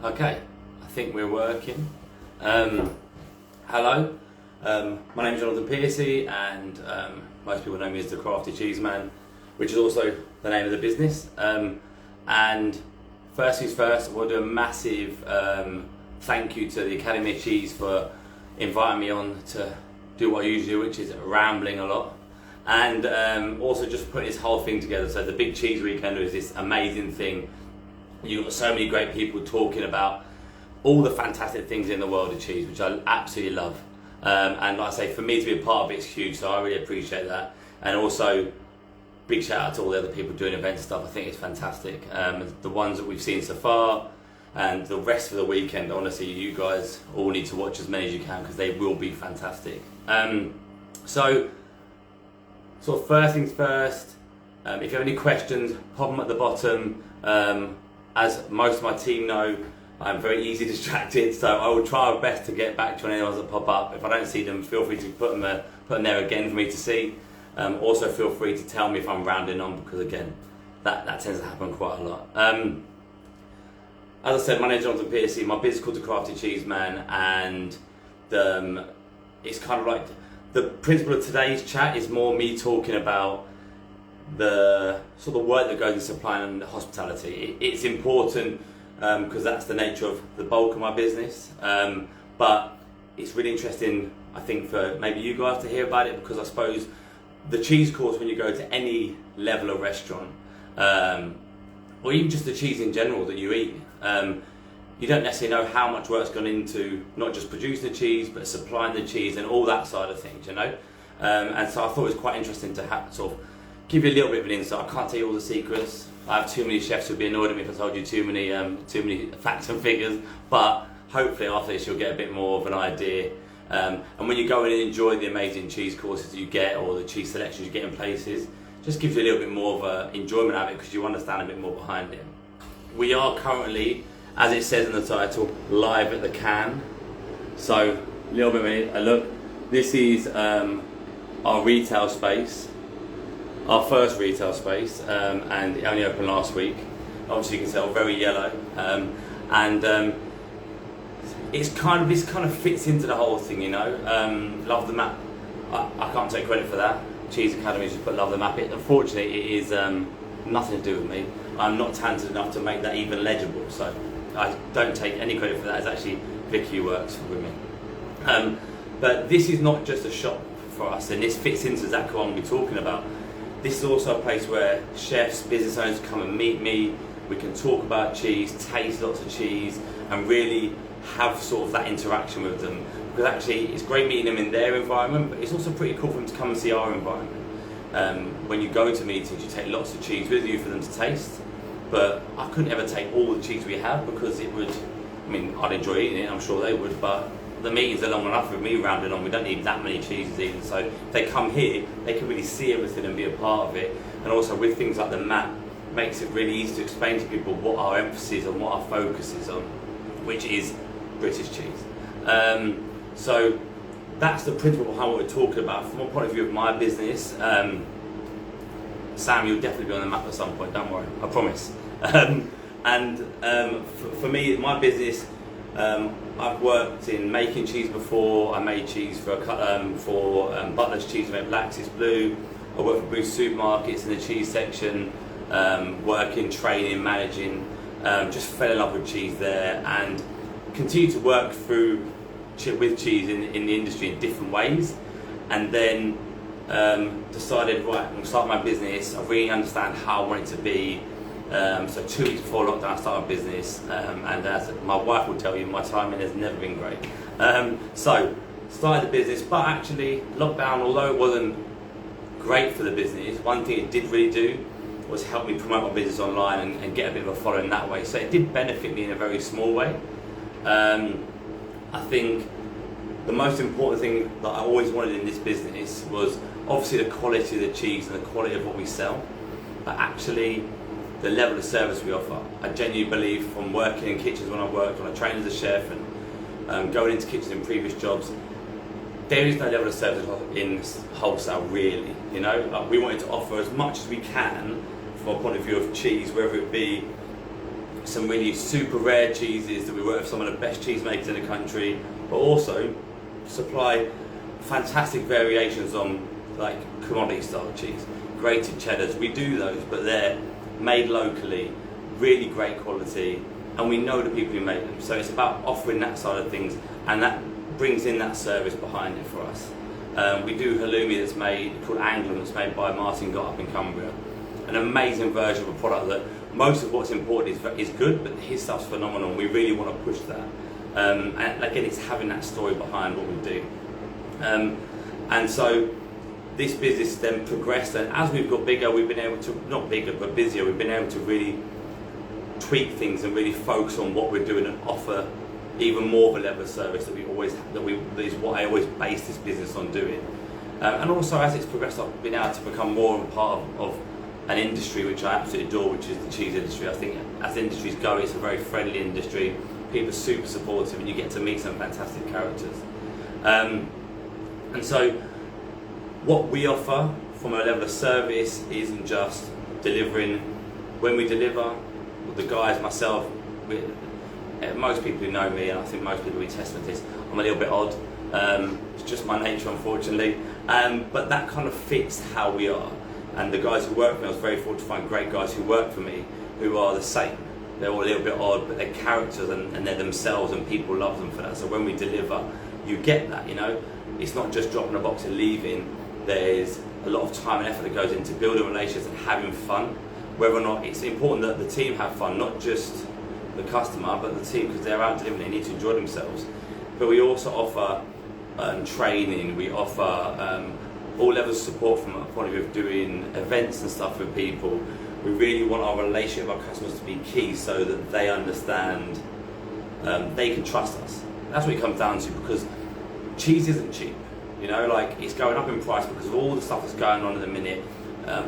Okay, I think we're working. Hello, my name's Jonathan Pearcey, and most people know me as the Crafty Cheese Man, which is also the name of the business. And first things first, I want to do a massive thank you to the Academy of Cheese for inviting me on to do what I usually do, which is rambling a lot. And also just putting this whole thing together. So the Big Cheese Weekend is this amazing thing. You've got so many great people talking about all the fantastic things in the world of cheese, which I absolutely love. And like I say, for me to be a part of it is huge, so I really appreciate that. And also, big shout out to all the other people doing events and stuff. I think it's fantastic. The ones that we've seen so far, and the rest of the weekend, honestly, you guys all need to watch as many as you can because they will be fantastic. So, sort of first things first, if you have any questions, pop them at the bottom. As most of my team know, I'm very easy distracted, so I will try my best to get back to any ones that pop up. If I don't see them, feel free to put them there again for me to see. Also, feel free to tell me if I'm rounding on, because again, that tends to happen quite a lot. As I said, my name is Jonathan Pearcey. My business is called the Crafty Cheese Man, and it's kind of like the principle of today's chat is more me talking about the sort of work that goes in supply and hospitality. It's important because that's the nature of the bulk of my business, but it's really interesting, I think, for maybe you guys to hear about it, because I suppose the cheese course, when you go to any level of restaurant, or even just the cheese in general that you eat, you don't necessarily know how much work's gone into not just producing the cheese, but supplying the cheese and all that side of things, you know. And so I thought it was quite interesting to sort of give you a little bit of an insight. I can't tell you all the secrets. I have too many chefs who'd be annoyed at me if I told you too many facts and figures. But hopefully after this you'll get a bit more of an idea. And when you go in and enjoy the amazing cheese courses that you get, or the cheese selections you get in places, just gives you a little bit more of an enjoyment of it, because you understand a bit more behind it. We are currently, as it says in the title, live at the can. So a little bit of a look. This is our retail space. Our first retail space, and it only opened last week. Obviously you can tell, very yellow, and this kind of fits into the whole thing, you know. Love the map. I can't take credit for that. Cheese Academy just put love the map. Unfortunately, it is nothing to do with me. I'm not talented enough to make that even legible, so I don't take any credit for that. It's actually Vicky who works with me. But this is not just a shop for us, and this fits into exactly what I'm going to be talking about. This is also a place where chefs, business owners come and meet me. We can talk about cheese, taste lots of cheese, and really have sort of that interaction with them. Because actually, it's great meeting them in their environment, but it's also pretty cool for them to come and see our environment. When you go to meetings, you take lots of cheese with you for them to taste. But I couldn't ever take all the cheese we have, because it would, I mean, I'd enjoy eating it, I'm sure they would, but the meetings are long enough with me rounding on. We don't need that many cheeses even, so if they come here, they can really see everything and be a part of it. And also with things like the map, makes it really easy to explain to people what our emphasis and what our focus is on, which is British cheese. So that's the principle behind what we're talking about. From a point of view of my business, Sam, you'll definitely be on the map at some point, don't worry, I promise. For me, my business, I've worked in making cheese before. I made cheese for Butler's Cheese, I made Black's Blue. I worked for Booth Supermarkets in the cheese section, working, training, managing. Just fell in love with cheese there, and continue to work with cheese in the industry in different ways. And then decided, right, I'm going to start my business. I really understand how I want it to be. So 2 weeks before lockdown I started a business, and as my wife will tell you, my timing has never been great. So started the business, but actually lockdown, although it wasn't great for the business, one thing it did really do was help me promote my business online and get a bit of a following that way. So it did benefit me in a very small way. I think the most important thing that I always wanted in this business was obviously the quality of the cheese and the quality of what we sell, but actually the level of service we offer. I genuinely believe, from working in kitchens when I trained as a chef, and going into kitchens in previous jobs, there is no level of service in wholesale really. You know, we wanted to offer as much as we can from a point of view of cheese, whether it be some really super rare cheeses that we work with some of the best cheesemakers in the country, but also supply fantastic variations on like commodity style cheese, grated cheddars. We do those, but they're made locally, really great quality, and we know the people who make them. So it's about offering that side of things, and that brings in that service behind it for us. We do halloumi that's made, called Anglin, that's made by Martin Gott up in Cumbria. An amazing version of a product that most of what's imported is good, but his stuff's phenomenal, and we really want to push that. And again, it's having that story behind what we do. And so this business then progressed, and as we've got bigger, we've been able to, not bigger, but busier, we've been able to really tweak things and really focus on what we're doing and offer even more of a level of service that is what I always base this business on doing. And also as it's progressed, I've been able to become more of a part of an industry which I absolutely adore, which is the cheese industry. I think as industries go, it's a very friendly industry. People are super supportive, and you get to meet some fantastic characters. And so what we offer from a level of service isn't just delivering. When we deliver, the guys, myself, most people who know me, and I think most people who test with this, I'm a little bit odd. It's just my nature, unfortunately. But that kind of fits how we are. And the guys who work for me, I was very fortunate to find great guys who work for me who are the same. They're all a little bit odd, but they're characters and they're themselves, and people love them for that. So when we deliver, you get that, you know. It's not just dropping a box and leaving. There's a lot of time and effort that goes into building relationships and having fun. Whether or not it's important that the team have fun, not just the customer, but the team, because they're out delivering, they need to enjoy themselves. But we also offer training, we offer all levels of support from a point of view of doing events and stuff with people. We really want our relationship with our customers to be key, so that they understand they can trust us. That's what it comes down to, because cheese isn't cheap. You know, like, it's going up in price because of all the stuff that's going on at the minute,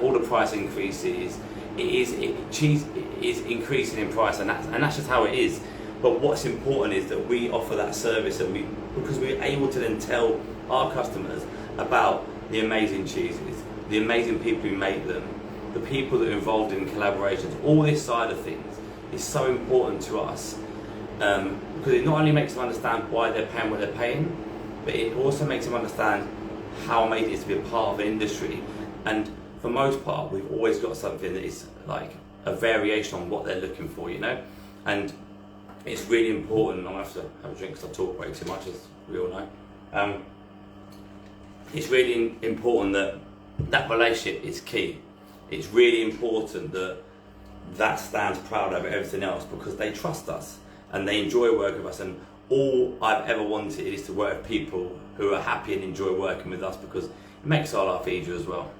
all the price increases. Cheese is increasing in price, and that's just how it is. But what's important is that we offer that service, and because we're able to then tell our customers about the amazing cheeses, the amazing people who make them, the people that are involved in collaborations. All this side of things is so important to us, because it not only makes them understand why they're paying what they're paying, but it also makes them understand how amazing it is to be a part of an industry. And for most part, we've always got something that is like a variation on what they're looking for, you know? And it's really important. I'm gonna have to have a drink because I talk way too much, as we all know. It's really important that that relationship is key. It's really important that that stands proud over everything else, because they trust us and they enjoy working with us. And all I've ever wanted is to work with people who are happy and enjoy working with us, because it makes our life easier as well.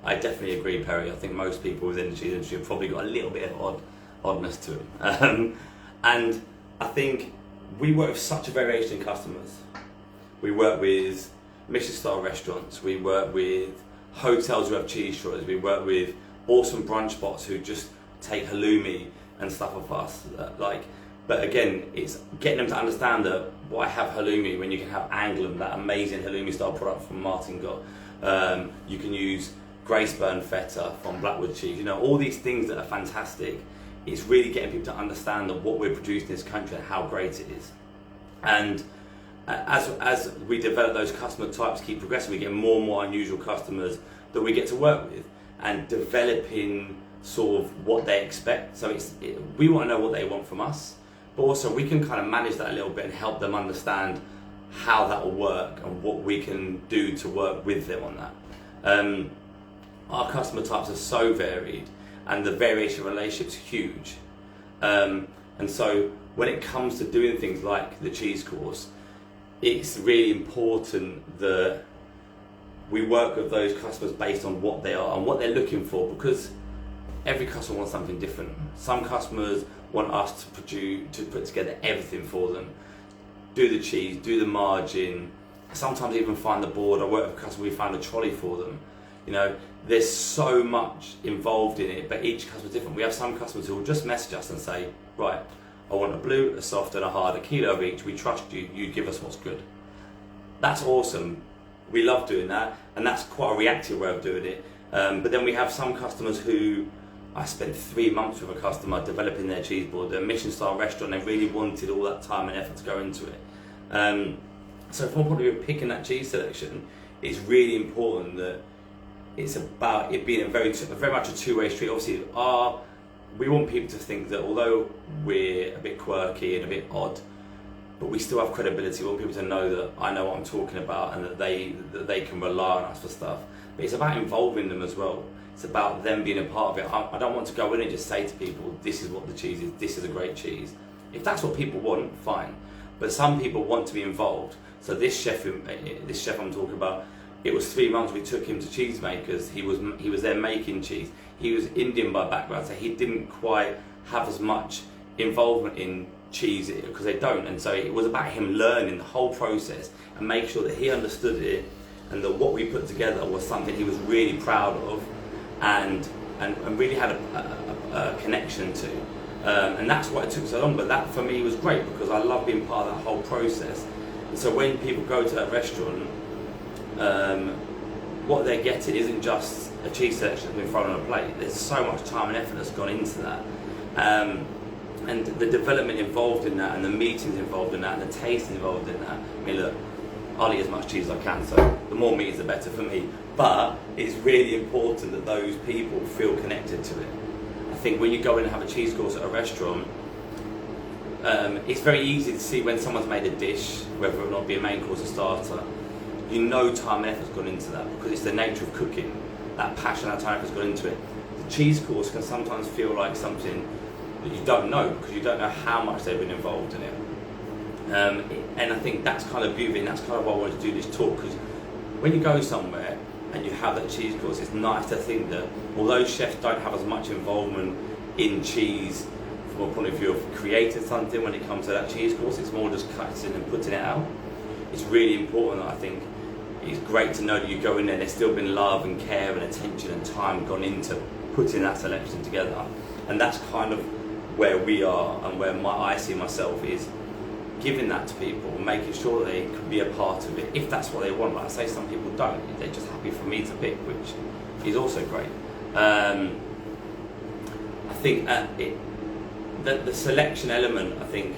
I definitely agree, Perry. I think most people within the cheese industry have probably got a little bit of oddness to them. And I think we work with such a variation of customers. We work with Michelin-star restaurants, we work with hotels who have cheese shortages, we work with awesome brunch spots who just take halloumi and stuff off us. But again, it's getting them to understand that why have halloumi when you can have Anglin, that amazing halloumi style product from Martin Gott. You can use Graceburn feta from Blackwood cheese. You know, all these things that are fantastic. It's really getting people to understand that what we're producing in this country and how great it is. And as we develop those customer types, keep progressing, we get more and more unusual customers that we get to work with, and developing sort of what they expect. So we want to know what they want from us, but also we can kind of manage that a little bit and help them understand how that will work and what we can do to work with them on that. Our customer types are so varied, and the variation of relationships huge. And so when it comes to doing things like the cheese course, it's really important that we work with those customers based on what they are and what they're looking for, because every customer wants something different. Some customers want us to put together everything for them, do the cheese, do the margin, sometimes even find the board. I work with customers, we found a trolley for them. You know, there's so much involved in it, but each customer is different. We have some customers who will just message us and say, right, I want a blue, a soft and a hard, a kilo of each, we trust you, you give us what's good. That's awesome. We love doing that, and that's quite a reactive way of doing it. But then we have some customers who I spent 3 months with a customer developing their cheese board. They're a Michelin star restaurant, they really wanted all that time and effort to go into it. So from a point of view of picking that cheese selection, it's really important that it's about it being very much a two-way street. Obviously, we want people to think that although we're a bit quirky and a bit odd, but we still have credibility. We want people to know that I know what I'm talking about and that they can rely on us for stuff. But it's about involving them as well. It's about them being a part of it. I don't want to go in and just say to people, this is what the cheese is, this is a great cheese. If that's what people want, fine. But some people want to be involved. So this chef I'm talking about, it was 3 months we took him to cheesemakers. He was there making cheese. He was Indian by background, so he didn't quite have as much involvement in cheese because they don't. And so it was about him learning the whole process and make sure that he understood it and that what we put together was something he was really proud of and really had a connection to. And that's why it took so long. But that for me was great because I love being part of that whole process. And so when people go to that restaurant, what they're getting isn't just a cheese selection that's been thrown on a plate. There's so much time and effort that's gone into that. And the development involved in that, and the meetings involved in that, and the taste involved in that. I mean, look, I'll eat as much cheese as I can, so the more meat is the better for me. But it's really important that those people feel connected to it. I think when you go in and have a cheese course at a restaurant, it's very easy to see when someone's made a dish, whether or not it be a main course or starter. You know time and effort's gone into that because it's the nature of cooking. That passion, that time and effort's gone into it. The cheese course can sometimes feel like something that you don't know because you don't know how much they've been involved in it. And I think that's kind of beauty, and that's kind of why I wanted to do this talk, because when you go somewhere and you have that cheese course, it's nice to think that although chefs don't have as much involvement in cheese from a point of view of creating something when it comes to that cheese course, it's more just cutting and putting it out. It's really important. I think it's great to know that you go in there and there's still been love and care and attention and time gone into putting that selection together. And that's kind of where we are and where I see myself is giving that to people, making sure that they can be a part of it if that's what they want. Like I say, some people don't. They're just happy for me to pick, which is also great. I think the selection element, I think,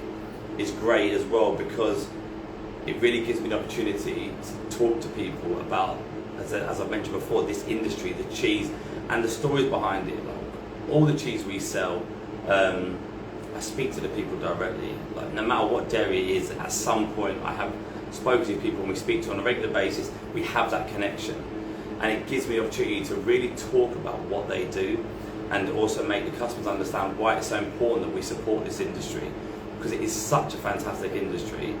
is great as well because it really gives me the opportunity to talk to people about, as I've mentioned before, this industry, the cheese, and the stories behind it. Like, all the cheese we sell, I speak to the people directly. Like, no matter what dairy it is, at some point I have spoken to people and we speak to on a regular basis, we have that connection. And it gives me the opportunity to really talk about what they do and also make the customers understand why it's so important that we support this industry, because it is such a fantastic industry.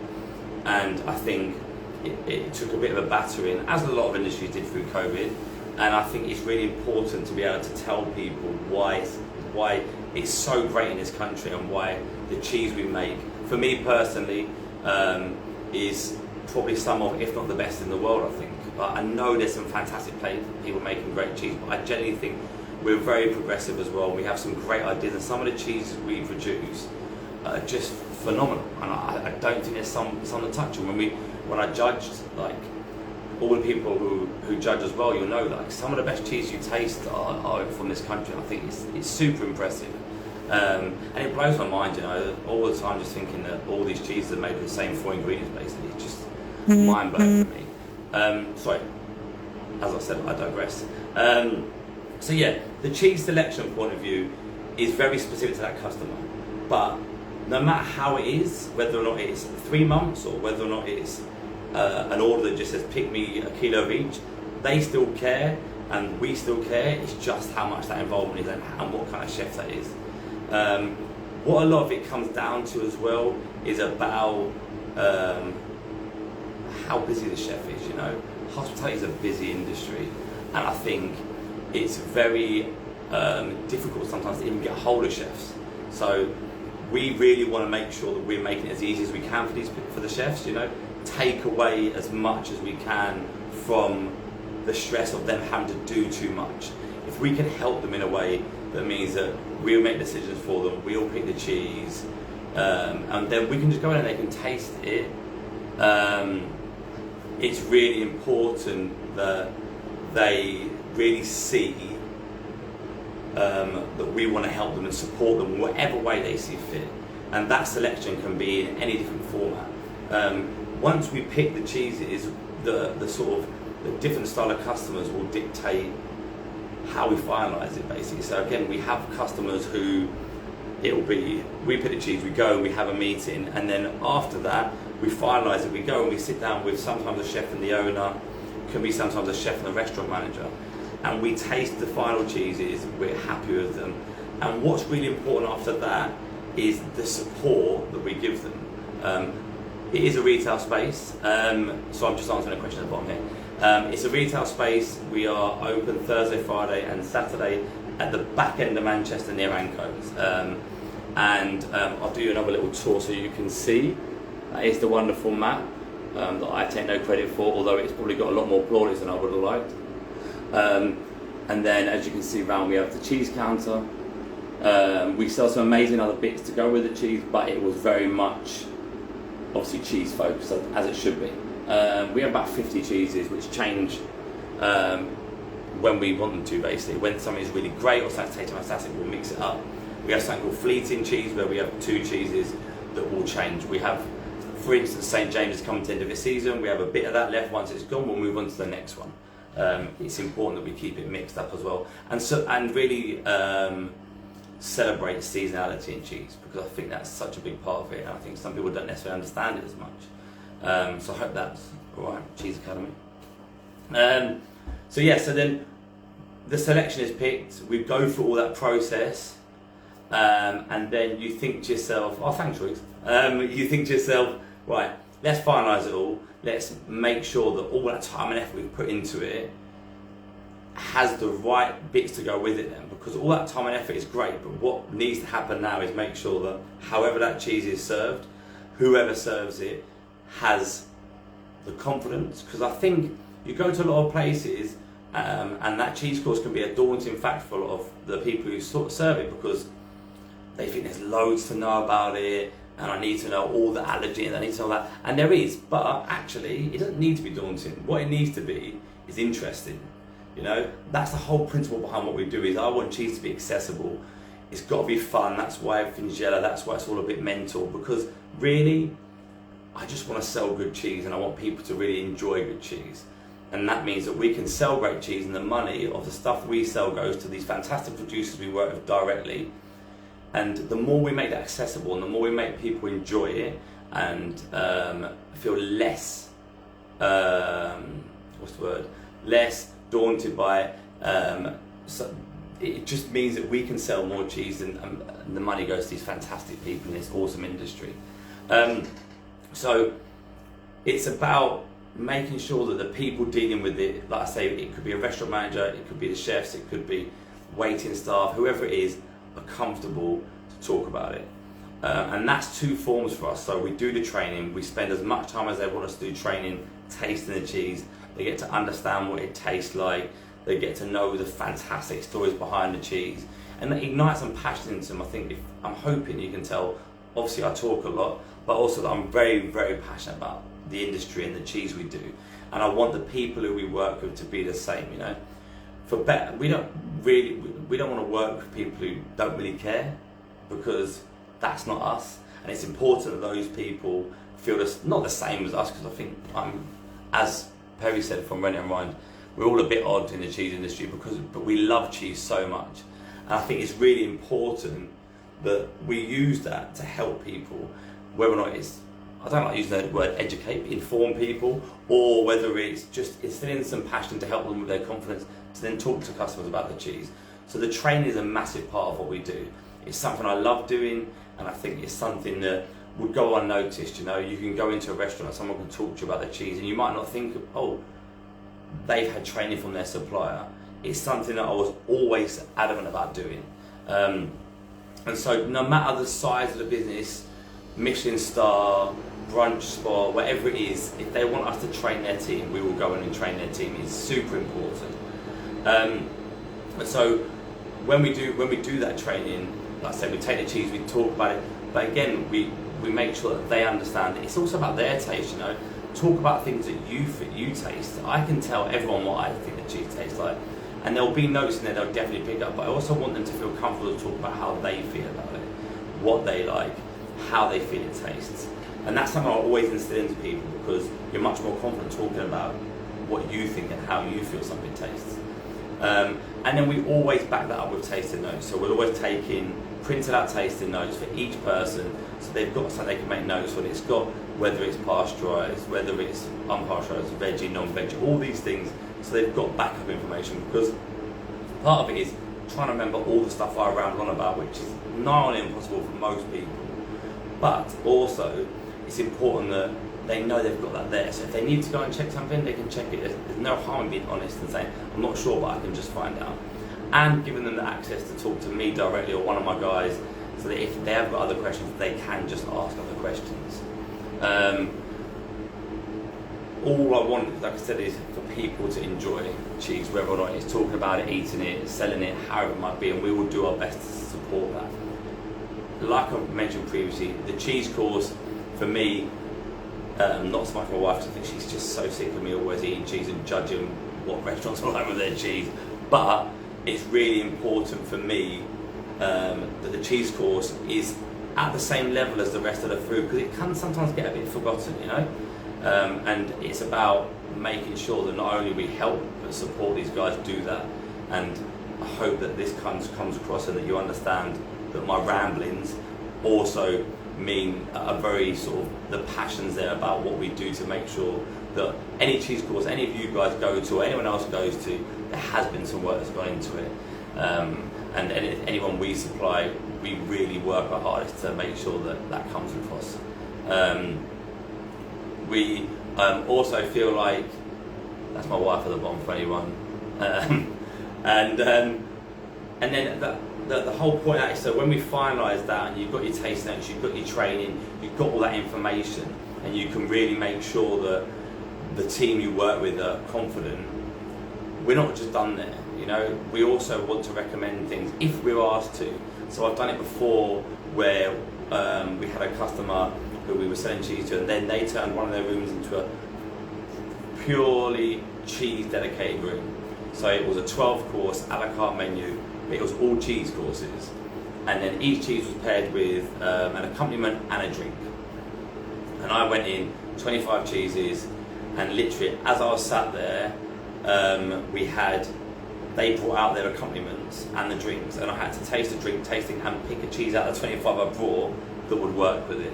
And I think it took a bit of a battering, as a lot of industries did through COVID. And I think it's really important to be able to tell people why it's so great in this country and why the cheese we make, for me personally, is probably some of, if not the best in the world, I think. But I know there's some fantastic people making great cheese, but I genuinely think we're very progressive as well. We have some great ideas, and some of the cheeses we produce are just phenomenal. And I don't think there's some to touch. And when I judged, like, all the people who judge as well, you'll know that, like, some of the best cheese you taste are from this country. I think it's super impressive. And it blows my mind, you know, all the time, just thinking that all these cheeses are made with the same 4 ingredients, basically. It's just mind-blowing for me. Sorry, as I said, I digress. So yeah, the cheese selection point of view is very specific to that customer. But no matter how it is, whether or not it's 3 months or whether or not it's an order that just says pick me a kilo of each, they still care and we still care. It's just how much that involvement is and what kind of chef that is. What a lot of it comes down to as well is about how busy the chef is. You know, hospitality is a busy industry, and I think it's very difficult sometimes to even get hold of chefs. So we really want to make sure that we're making it as easy as we can for the chefs. You know, take away as much as we can from the stress of them having to do too much. If we can help them in a way that means that we'll make decisions for them, we'll pick the cheese, and then we can just go in and they can taste it. It's really important that they really see that we want to help them and support them in whatever way they see fit. And that selection can be in any different format. Once we pick the cheeses, the sort of the different style of customers will dictate how we finalise it, basically. So again, we have customers who it'll be, we pick the cheese, we go and we have a meeting, and then after that we finalise it, we go and we sit down with sometimes the chef and the owner, can be sometimes the chef and the restaurant manager, and we taste the final cheeses, we're happy with them. And what's really important after that is the support that we give them. It is a retail space, so I'm just answering a question at the bottom here. It's a retail space. We are open Thursday, Friday and Saturday at the back end of Manchester near Ancoats. I'll do you another little tour so you can see. That is the wonderful map that I take no credit for, although it's probably got a lot more plaudits than I would have liked. And then as you can see around, we have the cheese counter. We sell some amazing other bits to go with the cheese, but it was very much obviously cheese focused, as it should be. We have about 50 cheeses which change when we want them to, basically. When something is really great or something tastes fantastic, we'll mix it up. We have something called fleeting cheese where we have 2 cheeses that will change. We have, for instance, St James is coming to the end of its season. We have a bit of that left. Once it's gone, we'll move on to the next one. It's important that we keep it mixed up as well, and really celebrate seasonality in cheese, because I think that's such a big part of it, and I think some people don't necessarily understand it as much. So I hope that's all right, Cheese Academy. So then the selection is picked, we go through all that process, and then you think to yourself, oh thanks Ruth, you think to yourself, right, let's finalise it all, let's make sure that all that time and effort we've put into it has the right bits to go with it then, because all that time and effort is great, but what needs to happen now is make sure that however that cheese is served, whoever serves it has the confidence, because I think you go to a lot of places and that cheese course can be a daunting fact for a lot of the people who sort of serve it, because they think there's loads to know about it, and I need to know all the allergens, I need to know that, and there is, but actually it doesn't need to be daunting. What it needs to be is interesting. You know, that's the whole principle behind what we do. Is I want cheese to be accessible. It's got to be fun. That's why everything's yellow. That's why it's all a bit mental. Because really, I just want to sell good cheese, and I want people to really enjoy good cheese. And that means that we can sell great cheese, and the money of the stuff we sell goes to these fantastic producers we work with directly. And the more we make that accessible, and the more we make people enjoy it, and feel less, less daunted by it, so it just means that we can sell more cheese, and the money goes to these fantastic people in this awesome industry. So it's about making sure that the people dealing with it, like I say, it could be a restaurant manager, it could be the chefs, it could be waiting staff, whoever it is, are comfortable to talk about it. And that's 2 forms for us. So we do the training, we spend as much time as they want us to do training, tasting the cheese. They get to understand what it tastes like, they get to know the fantastic stories behind the cheese, and that ignites some passion into them. I'm hoping you can tell, obviously I talk a lot, but also that I'm very, very passionate about the industry and the cheese we do, and I want the people who we work with to be the same, you know. For better, we don't want to work with people who don't really care, because that's not us, and it's important that those people feel not the same as us, because I think as Perry said from Rennie and Rind, we're all a bit odd in the cheese industry, but we love cheese so much, and I think it's really important that we use that to help people, whether or not it's, I don't like using the word educate, inform people, or whether it's just instilling some passion to help them with their confidence to then talk to customers about the cheese. So the training is a massive part of what we do. It's something I love doing, and I think it's something that would go unnoticed. You know, you can go into a restaurant and someone can talk to you about their cheese, and you might not think, oh, they've had training from their supplier. It's something that I was always adamant about doing. And so no matter the size of the business, Michelin star, brunch spot, whatever it is, if they want us to train their team, we will go in and train their team. It's super important. So when we do that training, like I said, we take the cheese, we talk about it, but again, we make sure that they understand it. It's also about their taste, you know. Talk about things that you taste. I can tell everyone what I think the cheese tastes like, And there'll be notes in there they'll definitely pick up, but I also want them to feel comfortable to talk about how they feel about it, what they like, how they feel it tastes. And that's something I always instill into people, because you're much more confident talking about what you think and how you feel something tastes. And then we always back that up with tasting notes. So we're always taking printed out tasting notes for each person, so they've got something they can make notes on. It's got whether it's pasteurised, whether it's unpasteurised, veggie, non-veggie, all these things, so they've got backup information, because part of it is trying to remember all the stuff I ramble on about, which is not impossible for most people. But also, it's important that they know they've got that there. So if they need to go and check something, they can check it. There's no harm in being honest and saying, I'm not sure, but I can just find out. And giving them the access to talk to me directly or one of my guys, so that if they have got other questions, they can just ask other questions. All I want, like I said, is for people to enjoy cheese, whether or not it's talking about it, eating it, selling it, however it might be, and we will do our best to support that. Like I mentioned previously, the cheese course, for me, not so much my wife, I think she's just so sick of me always eating cheese and judging what restaurants are like with their cheese, but it's really important for me that the cheese course is at the same level as the rest of the food, because it can sometimes get a bit forgotten, you know. And it's about making sure that not only we help but support these guys do that. And I hope that this comes across, and that you understand that my ramblings also mean a very sort of the passions there about what we do to make sure that any cheese course any of you guys go to or anyone else goes to, there has been some work that's gone into it. And anyone we supply, we really work our hardest to make sure that that comes across. We also feel like, that's my wife at the bottom for anyone, and then the whole point out is, so when we finalise that and you've got your taste notes, you've got your training, you've got all that information, and you can really make sure that the team you work with are confident, we're not just done there, you know. We also want to recommend things if we're asked to. So I've done it before where we had a customer who we were selling cheese to, and then they turned one of their rooms into a purely cheese dedicated room. So it was a 12-course a la carte menu, but it was all cheese courses, and then each cheese was paired with an accompaniment and a drink. And I went in 25 cheeses, and literally as I was sat there, they brought out their accompaniments and the drinks, and I had to taste the drink tasting and pick a cheese out of the 25 I brought that would work with it.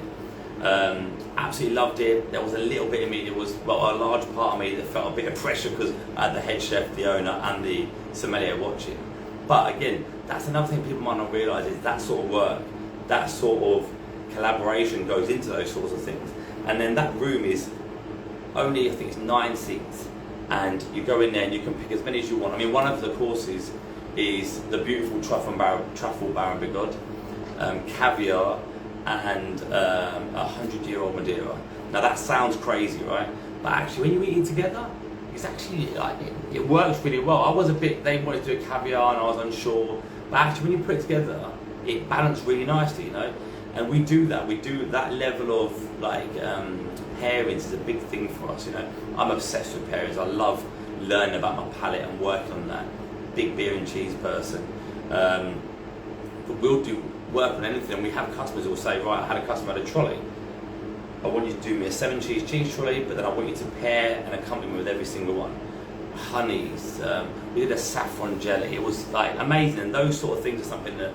Absolutely loved it. There was a little bit of me, a large part of me that felt a bit of pressure because I had the head chef, the owner, and the sommelier watching. But again, that's another thing people might not realise, is that sort of work, that sort of collaboration goes into those sorts of things. And then that room is only, I think it's 9 seats, and you go in there and you can pick as many as you want. I mean, one of the courses is the beautiful truffle Baron Bigod, caviar, and 100-year-old Madeira. Now that sounds crazy, right? But actually, when you eat it together, it's actually like it works really well. I was they wanted to do a caviar, and I was unsure. But actually, when you put it together, it balanced really nicely, you know. And we do that. We do that level of like pairings is a big thing for us, you know. I'm obsessed with pairings. I love learning about my palate and working on that. Big beer and cheese person. But we'll do work on anything, and we have customers who will say, right, I had a customer at a trolley, I want you to do me a 7 cheese trolley, but then I want you to pair an accompaniment with every single one. Honeys, we did a saffron jelly, it was like amazing. And those sort of things are something that,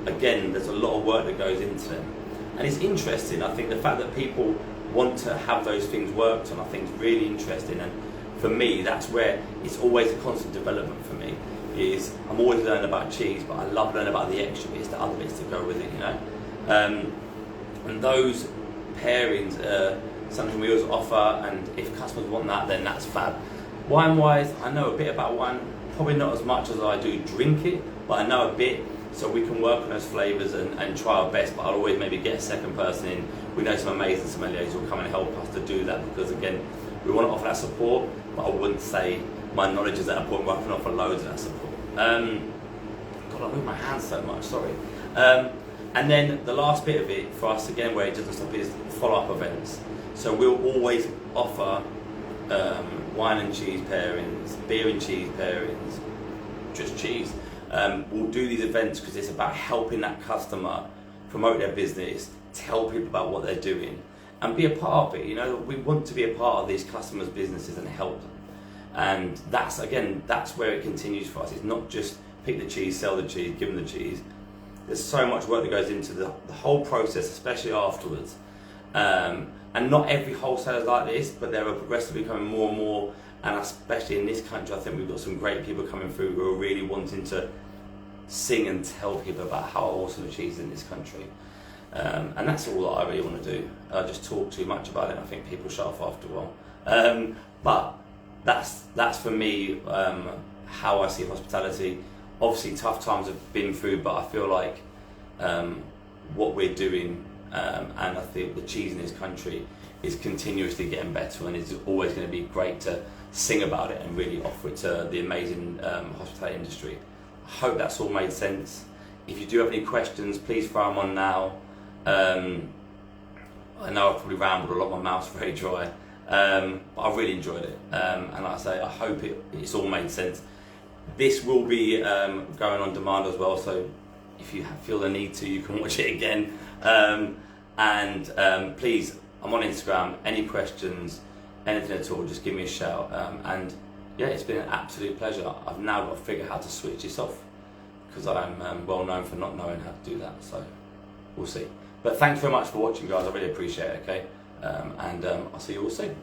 again, there's a lot of work that goes into them. And it's interesting, I think the fact that people want to have those things worked on, I think is really interesting. And for me, that's where it's always a constant development for me. Is I'm always learning about cheese, but I love learning about the extra bits, the other bits that go with it, you know. And those pairings are something we always offer, and if customers want that, then that's fab. Wine-wise, I know a bit about wine, probably not as much as I do drink it, but I know a bit, so we can work on those flavours and try our best. But I'll always maybe get a second person in. We know some amazing sommeliers who will come and help us to do that, because again, we want to offer that support, but I wouldn't say my knowledge is at a point where I can offer loads of that support. God, I move my hands so much, sorry. And then the last bit of it for us, again, where it doesn't stop, is follow-up events. So we'll always offer wine and cheese pairings, beer and cheese pairings, just cheese. We'll do these events because it's about helping that customer promote their business, tell people about what they're doing, and be a part of it. You know, we want to be a part of these customers' businesses and help them. And that's where it continues for us. It's not just pick the cheese, sell the cheese, give them the cheese. There's so much work that goes into the whole process, especially afterwards. And not every wholesaler is like this, but there are progressively becoming more and more. And especially in this country, I think we've got some great people coming through who are really wanting to sing and tell people about how awesome the cheese is in this country. And that's all that I really want to do. I just talk too much about it, and I think people shut off after a while. But that's for me how I see hospitality. Obviously, tough times have been through, but I feel like what we're doing, and I think the cheese in this country is continuously getting better, and it's always going to be great to sing about it and really offer it to the amazing hospitality industry. I hope that's all made sense. If you do have any questions, please throw them on now. I know I've probably rambled a lot, my mouth's very dry, but I really enjoyed it. And like I say, I hope it's all made sense. This will be going on demand as well, so if you feel the need to, you can watch it again. And please, I'm on Instagram. Any questions, anything at all, just give me a shout. And yeah, it's been an absolute pleasure. I've now got to figure out how to switch this off, because I'm well known for not knowing how to do that. So we'll see. But thanks very much for watching, guys. I really appreciate it. Okay, and I'll see you all soon.